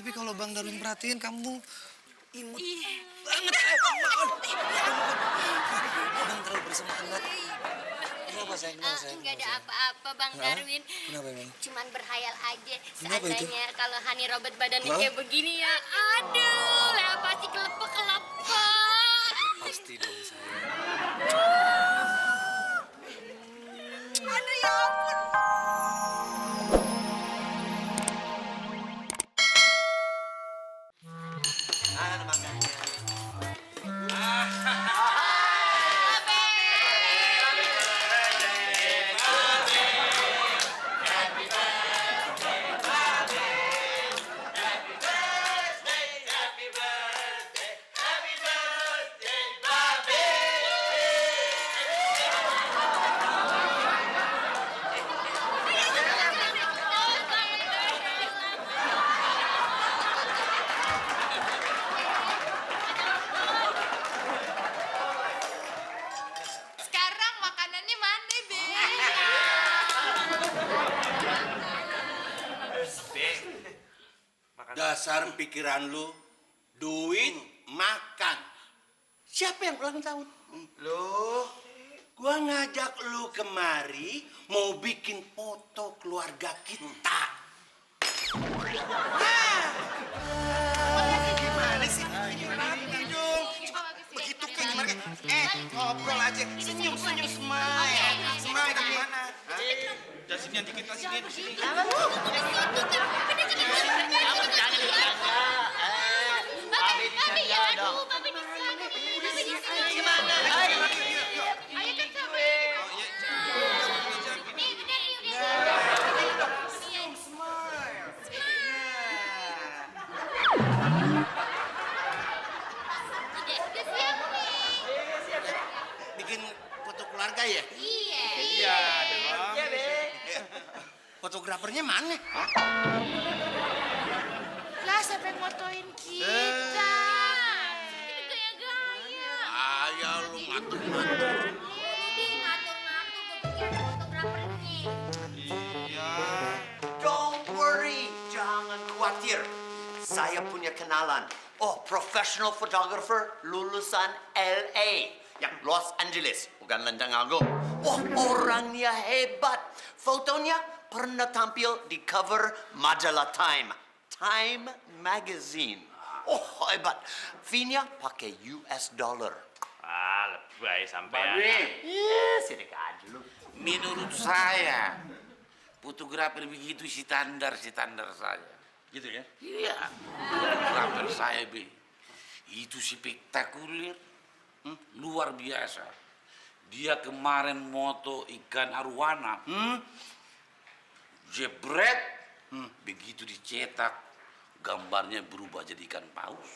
Tapi kalau Bang Darwin perhatiin kamu imut Ih. banget. Abang terlalu bersemangat. Kenapa sayang? Kenapa sayang? Enggak ada Kenapa, sayang? apa-apa, Bang Hah? Darwin. Kenapa emang? Cuman berhayal aja. Kenapa itu? Seandainya kalau Hani Robert badannya Hah? kayak begini ya. Aduh, lah pasti kelepek-kelepek. Pasti dong sayang. Aduh, ya ampun. Mana makannya? Sekarang makanannya mana, Be? Dasar pikiran lu, duit, makan. Siapa yang ulang tahun? Loh, gua ngajak lu kemari mau bikin foto keluarga kita. Gimana sih? Gimana dong? Begitu kayak gimana? Ngobrol aja. Senyum, senyum, smile. Smile dari mana? Udah sini dikit lah sini. Babe ya, aduh, Babe di sana. Babe di sini. Gimana? Ayo kan sama. Nih, udah. Udah siap nih. Bikin foto keluarga ya? Iya. Iya dong. Fotografernya mana? Lah, siapa yang motoin kita? Ini gaya-gaya. Ayah lu ngatur-ngatur. Ini ngatur-ngatur gue bikin fotografernya. Iya. Don't worry, jangan khawatir. Saya punya kenalan. Oh, professional photographer lulusan LA yang Los Angeles, bukan Lenteng Agung. Oh, orangnya hebat. Fotonya pernah tampil di cover majalah Time Magazine. Oh, hebat. Fee-nya pakai US dollar. Lebay sampai. Iya, sidik aja lu. Menurut saya, fotografer begitu standar saya. Gitu ya? Iya, fotografer saya be, itu spektakuler, luar biasa. Dia kemarin moto ikan arwana, jebret, begitu dicetak, gambarnya berubah jadi ikan paus.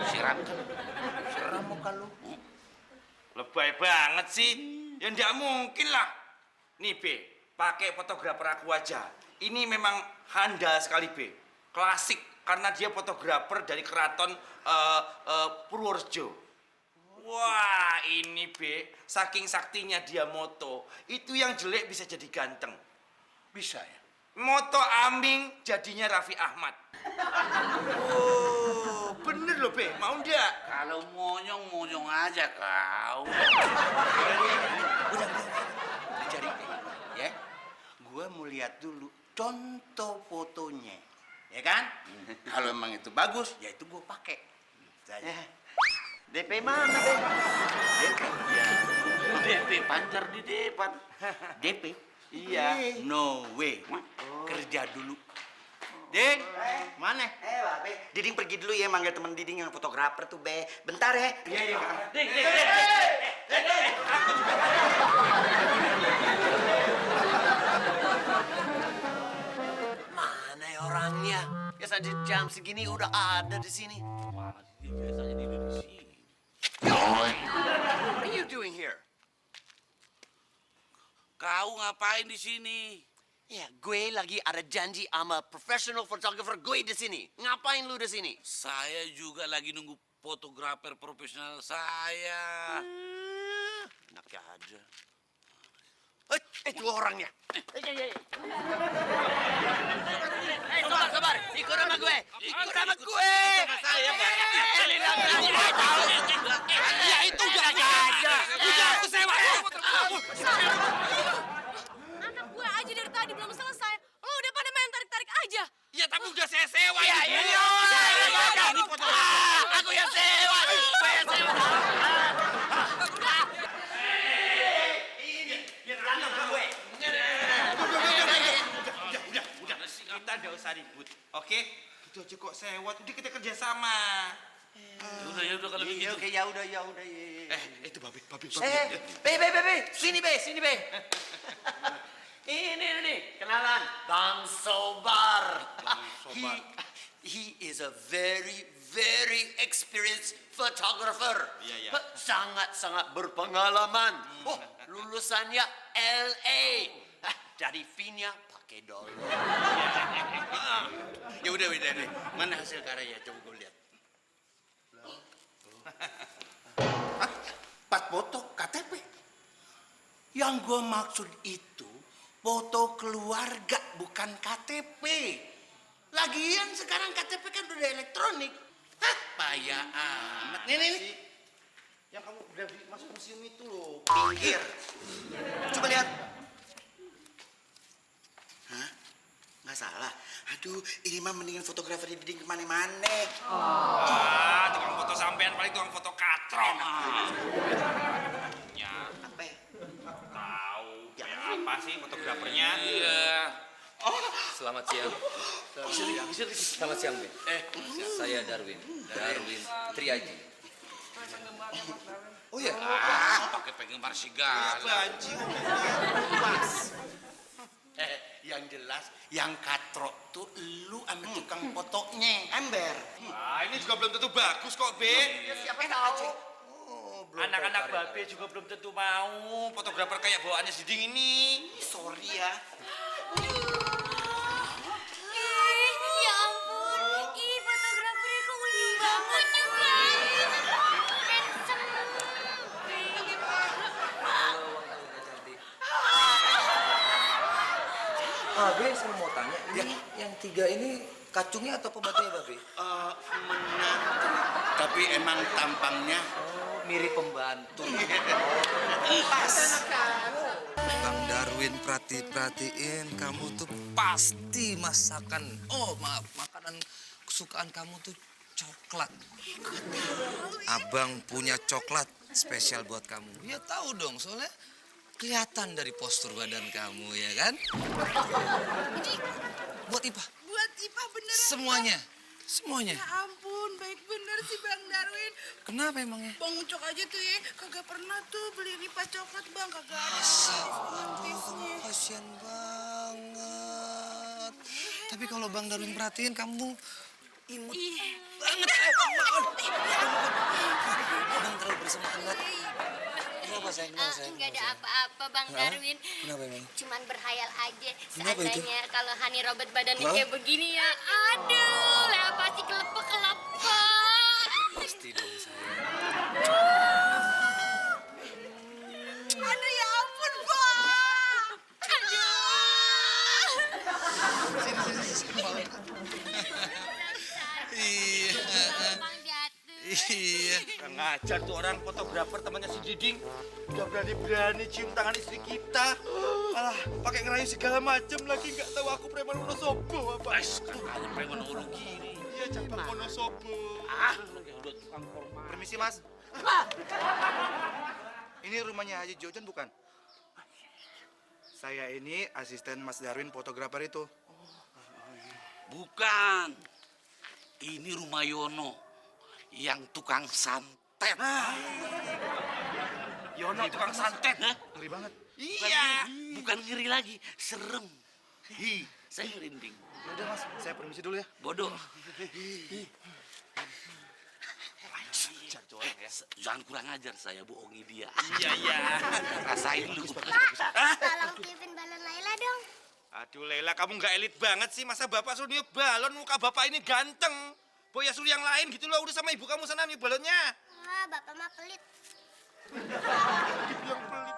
Seram kan? Seram muka lu. Lebay banget sih. Ya nggak mungkin lah. Nih, Be, pakai fotografer aku aja. Ini memang handal sekali, Be. Klasik, karena dia fotografer dari keraton Purworejo. Wah, ini, Be, saking saktinya dia moto, itu yang jelek bisa jadi ganteng. Bisa ya? Moto ambing jadinya Raffi Ahmad. Oh, bener loh, Be. Mau ndak? Kalau monyong aja kau. Udah cari ya. Gua mau lihat dulu contoh fotonya. Ya kan? Kalau emang itu bagus, ya itu gua pakai. Saya. DP mana, Be? DP. Ya. DP pancar di depan. DP? Iya. No way. Kerja dulu. Ding, mana? Babe, Diding pergi dulu ya manggil temen Diding yang fotografer tuh, Be. Bentar ya. Iya, iya. Ding. Mana ya orangnya? Ya saja jam segini udah ada di sini. Mana sih dia biasanya di sini? What are you doing here? Kau ngapain di sini? Ya, gue lagi ada janji sama professional photographer gue di sini. Ngapain lu di sini? Saya juga lagi nunggu fotografer profesional saya. Enak aja. Itu orangnya. Sabar. Ikut sama gue. Sama saya, Pak. Ya itu udah aja. Udah aku sewa. Anak gue aja dari tadi belum selesai. Lo udah pada main tarik-tarik aja. Ya tapi udah saya sewa. Iya. Ini fotografer. Aku yang sewa. Saya sewa. Kita nggak usah ribut, oke? Gitu aja kok sewa, udah kita kerja sama. Ya udah kalau begitu. Oke, ya udah. Itu babi. Be. Sini, Be. Ini nih, kenalan. Bang Sobar. He is a very experienced photographer. Iya. Sangat berpengalaman. Oh, lulusannya LA. Dari Vinya pakai dolar. Ya udah. Mana hasil karyanya? Coba gue lihat. Pas foto KTP. Yang gue maksud itu foto keluarga bukan KTP. Lagian sekarang KTP kan udah elektronik. Hah, payah amat. Nih. Yang kamu udah masuk museum itu loh. Pinggir. Coba lihat. Hah? Nggak salah. Aduh, ini mah mendingan fotografer diding kemana-mana. Tukang foto sampean paling tukang foto katron. Ya, Apa ya? tahu. Ya apa sih fotografernya? Iya. Selamat siang. Selamat siang, Ben. Saya Darwin Triaji. Oh ya? Pakai penggemar segala. Banci. Yang jelas, yang katrok tuh lu sama tukang fotonya, Ember. Ini juga belum tentu bagus kok, Be. Siapa tahu? Anak-anak babe juga belum tentu mau fotografer kayak bawaannya si Ding ini. Sorry ya. Ya ampun, fotografernya kok unik banget juga. Babe, saya mau tanya, ini yang 3 ini kacungnya atau pembantunya, Babe? Menantu. Tapi emang tampangnya Mirip pembantu. pas. Bang Darwin perhatiin kamu tuh pasti makanan kesukaan kamu tuh coklat. Abang punya coklat spesial buat kamu. Ya tahu dong, soalnya kelihatan dari postur badan kamu, ya kan? Buat Ipa. Buat Ipa beneran. Semuanya. Ya ampun, baik bener sih Bang Darwin. Kenapa emangnya? Bang Ucok aja tuh ya, kagak pernah tuh beli Ipa coklat Bang, kagak ada mantisnya. Kasian banget. Tapi kalau Bang Darwin perhatiin kamu imut banget. Abang terlalu bersemangat. Kenapa sayang? Enggak ada apa-apa Bang Darwin. Kenapa emang? Cuman berhayal aja. Kenapa itu? Seandainya kalau Hani Robert badannya Hah? kayak begini ya. Aduh, lah pasti kelepek. Pasti dong sayang. Aduh ya ampun Bang. Iya. Bang jatuh. Iya. Kurang ngajar tuh orang fotografer temannya si Diding. Udah berani cium tangan istri kita. Alah, pakai ngerayu segala macam lagi, nggak tahu aku preman Wonosobo apa. Katanya preman orang gini. Iya, cabang Wonosobo. Udah tukang formal. Permisi, Mas. Ini rumahnya Haji Jojan bukan? Saya ini asisten Mas Darwin fotografer itu. Bukan. Ini rumah Yono yang tukang santet. Yono tukang santet. Hah? Ngeri banget. Iya. Bukan ngeri lagi, serem. Saya merinding. Ya udah, Mas, saya permisi dulu ya. Bodoh. Jangan kurang ajar, saya bohongi dia. Iya. Rasain lu. Tolong tiupin balon Laila dong. Aduh, Lela, kamu nggak elit banget sih. Masa bapak suruh niup balon, muka bapak ini ganteng. Boya suruh yang lain gitu loh. Udah sama ibu kamu sana niup balonnya. Wah, bapak mah pelit. Yang pelit.